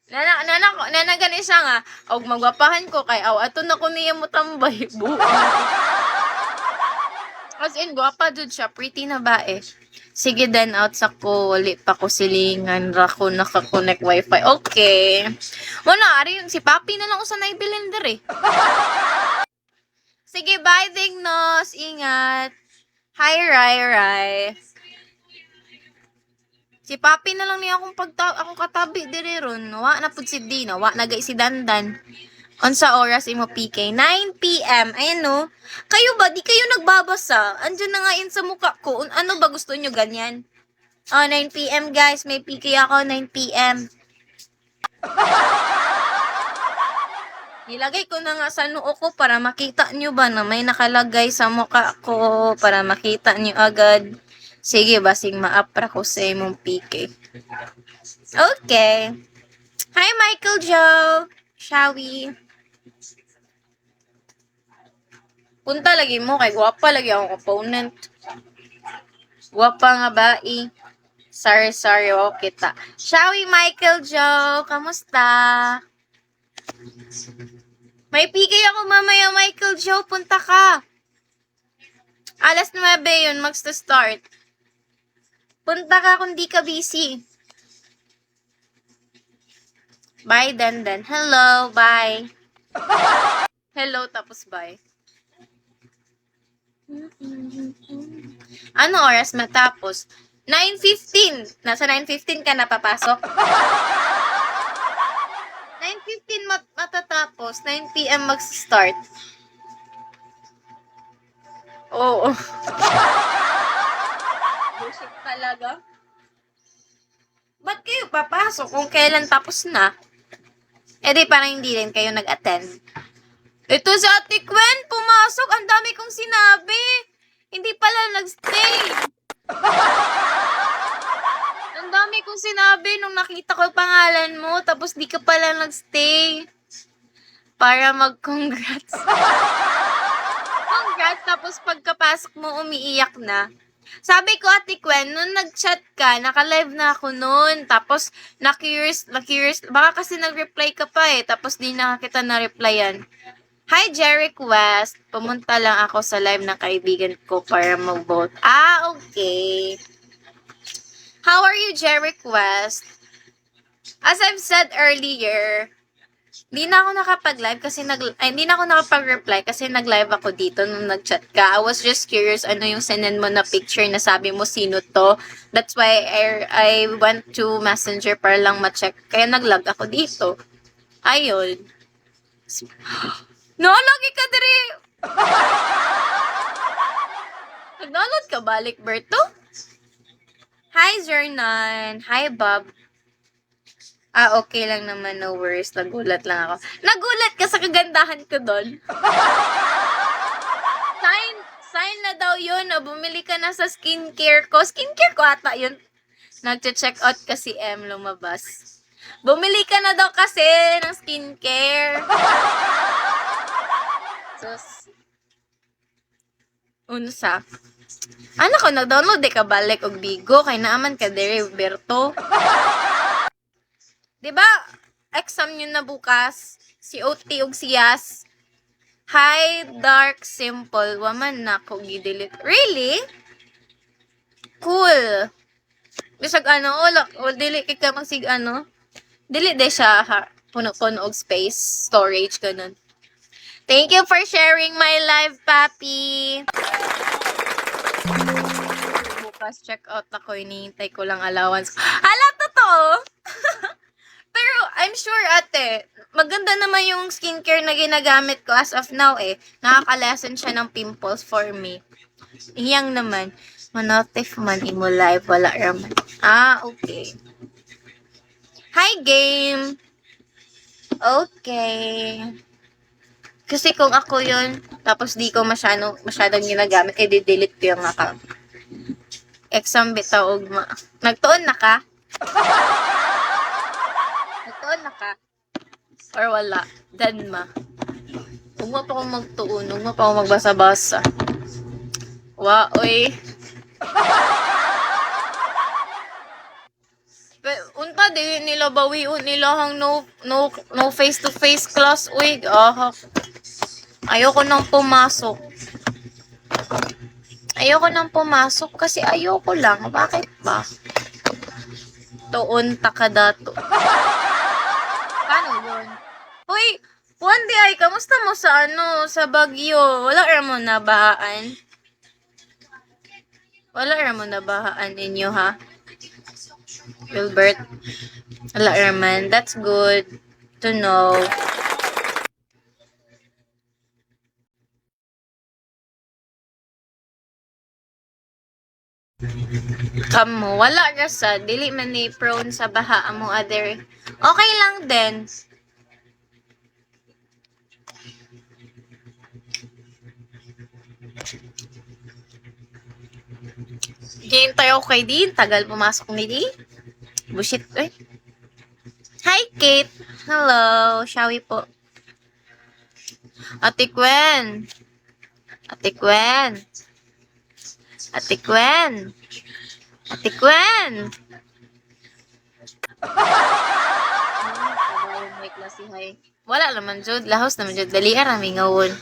Nana gani siya nga, og magwapahan ko kay aw ato na ko niya mo tambay buo. As in, gwapa jud siya, pretty na ba eh. Sige then out sa ko, wali pa ko silingan, ra ko nakakonect wifi. Okay. Wala, ari yung si Papi na lang usa na ibilin dere. Sige, bye Dignos. Ingat. Hi, Rai. Si Papi na lang niya akong katabi dire ron. Wa na pud si Dina, wa na gay si Dandan. Unsa oras imo PK? 9 PM. Ayan no. Kayo ba di kayo nagbabasa? Andiyan na nga yun sa mukha ko. Ano ba gusto nyo ganyan? Oh, 9 PM guys. May PK ako 9 PM. Nilagay ko na nga sa noo ko para makita nyo ba na may nakalagay sa mukha ko para makita nyo agad. Sige, basing maapra ko sa imong PK. Okay. Hi, Michael Joe. Shall we? Punta lagi mo kay guwapa lagi akong opponent. Guwapa nga ba eh. Sorry, o kita. Shall we, Michael Joe? Kamusta? May PK ako mamaya, Michael Joe. Punta ka. Alas 9 yun, start. Punta ka kung di ka busy. Bye, Dandan. Hello, bye. Hello, tapos bye. Ano oras matapos? 9:15. Nasa 9:15 ka napapasok? 9:15 matatapos. 9 PM mag-start. Oo. Bullshit talaga. Ba't kayo papasok kung kailan tapos na? Eh di parang hindi rin kayo nag-attend. Ito si Ate Gwen, pumasok. Ang dami kong sinabi. Hindi pala nag-stay. Ang dami kong sinabi nung nakita ko yung pangalan mo, tapos di ka pala nag-stay. Para mag-congrats. Congrats, tapos pagkapasok mo, umiiyak na. Sabi ko, Ate Gwen, nung nag-chat ka, naka-live na ako noon. Tapos, na-curious, baka kasi nag-reply ka pa eh. Tapos, di na kita na-replyan. Hi, Jeric West. Pumunta lang ako sa live ng kaibigan ko para mag-vote. Ah, okay. How are you, Jeric West? As I've said earlier, hindi na ako nakapag-live kasi hindi na ako nakapag-reply kasi nag-live ako dito nung nag-chat ka. I was just curious ano yung sinend mo na picture na sabi mo sino to. That's why I went to Messenger para lang ma-check. Kaya nag-log ako dito. Ayun. No, lagi ka diri. Nag-download ka balik, Berto? Hi, Zernan. Hi, Bob. Ah, okay lang naman. No worries. Nagulat lang ako. Nagulat ka sa kagandahan ko doon. Sign na daw yun. O, bumili ka na sa skincare ko. Skincare ko ata yun. Nag-check out kasi M lumabas. Bumili ka na daw kasi ng skincare. Sus. Unsa? Ano ko, nag-download di ka balik og bigo. Kay naaman ka dere, Berto. Diba, exam nyo na bukas. Si OT og si Yas. Hi, Dark Simple. Waman na ko gidelete. Really? Cool. Bisag ano, dili kay ka magsig ano. Dili de siya puno-puno og space, storage ganun. Thank you for sharing my live, Papi. Bukas check out ako, hinihintay ko lang allowance. Hala, totoo? Pero I'm sure ate, maganda naman yung skincare na ginagamit ko as of now eh. Nakaka-lessen siya ng pimples for me. Iyang naman. Manotif man imo live, wala raman. Ah, okay. Hi, game. Okay. Kasi kung ako yun, tapos di ko masyadong ginagamit, i-delete ko yung account. Exam bitaw ugma. Nagtuon na ka? Nagtuon na ka? Or wala? Dan ma. Huwag mo pa akong magtuon. Huwag mo pa akong magbasa-basa. Oy. Unta di nila bawiun nila hang no face to face class. Uy, ayoko nang pumasok. Ayoko nang pumasok kasi ayoko lang. Bakit ba? Tuon takadato. Paano yun? Uy, one day ay, kamusta mo sa sa Baguio? Wala mo na bahaan? Wala mo na bahaan inyo, ha? Wilbert? Wala man. That's good to know. Kamo, wala ra sa dili man ni prone sa baha amo other. Okay lang din. Game tayo kay din, tagal pumasok ni di. Bullshit eh. Hi Kate. Hello, Shawi po. Ate Gwen. Ate Gwen. Ate Gwen. Ate Gwen. May klase hay. Wala naman jud, lahos naman jud. Dali arami ngawon.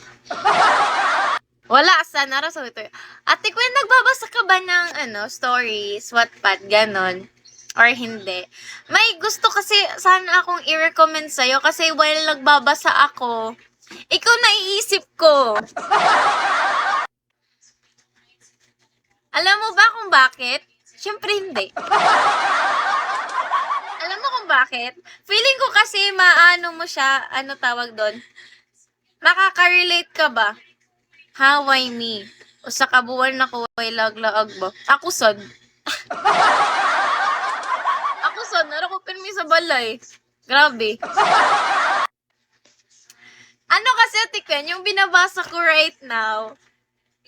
Wala sa nara sa ito. Ate Gwen, nagbabasa ka ba ng stories, Wattpad, ganon? Or hindi? May gusto kasi sana akong i-recommend sa'yo kasi while nagbabasa ako, ikaw naiisip ko. Alam mo ba kung bakit? Siyempre hindi. Alam mo kung bakit? Feeling ko kasi maano mo siya, ano tawag doon? Makaka-relate ka ba? Ha, why me? O sa kabuwan na ko, way laglaag ba? Ako sad. Ako sad, narakupin mi sa balay. Grabe. Ano kasi, Tikwen, yung binabasa ko right now,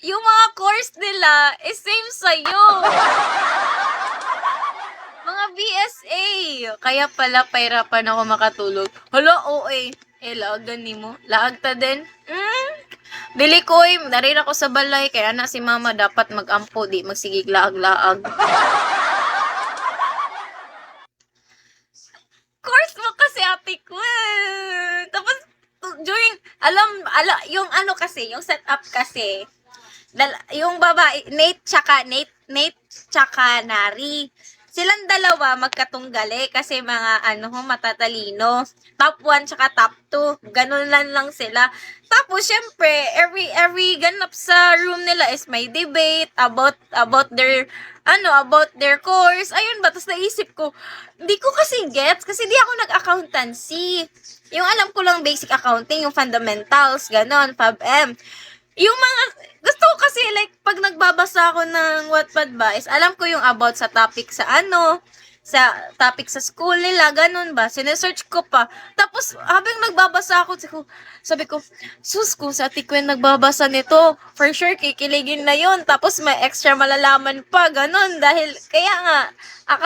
yung mga course nila is same sa'yo. Mga BSA. Kaya pala, pahirapan ako makatulog. Hala, OA. Laagan ni mo. Laag ta din. Dili ko darin ako sa balay. Kaya na si mama dapat mag-ampo. Di magsigig laag-laag. Course mo kasi, ate ko. Tapos, during, yung kasi, yung setup kasi, yung babae, Nate tsaka Nari. Silang dalawa magkatunggali kasi mga matatalino. Top 1 tsaka top 2. Ganun lang sila. Tapos syempre, every ganap sa room nila is may debate about their course. Ayun ba, tapos naisip ko, hindi ko kasi gets kasi di ako nag-accountancy. Yung alam ko lang basic accounting, yung fundamentals, ganon, FABM. Yung mga, gusto ko kasi like, pag nagbabasa ako ng Wattpad ba, is alam ko yung about sa topic sa sa school nila, ganun ba, sinesearch ko pa. Tapos, habang nagbabasa ako, sabi ko, sus, kung sa Tikwen nagbabasa nito, for sure, kikiligin na yon. Tapos, may extra malalaman pa, ganun, dahil, kaya nga,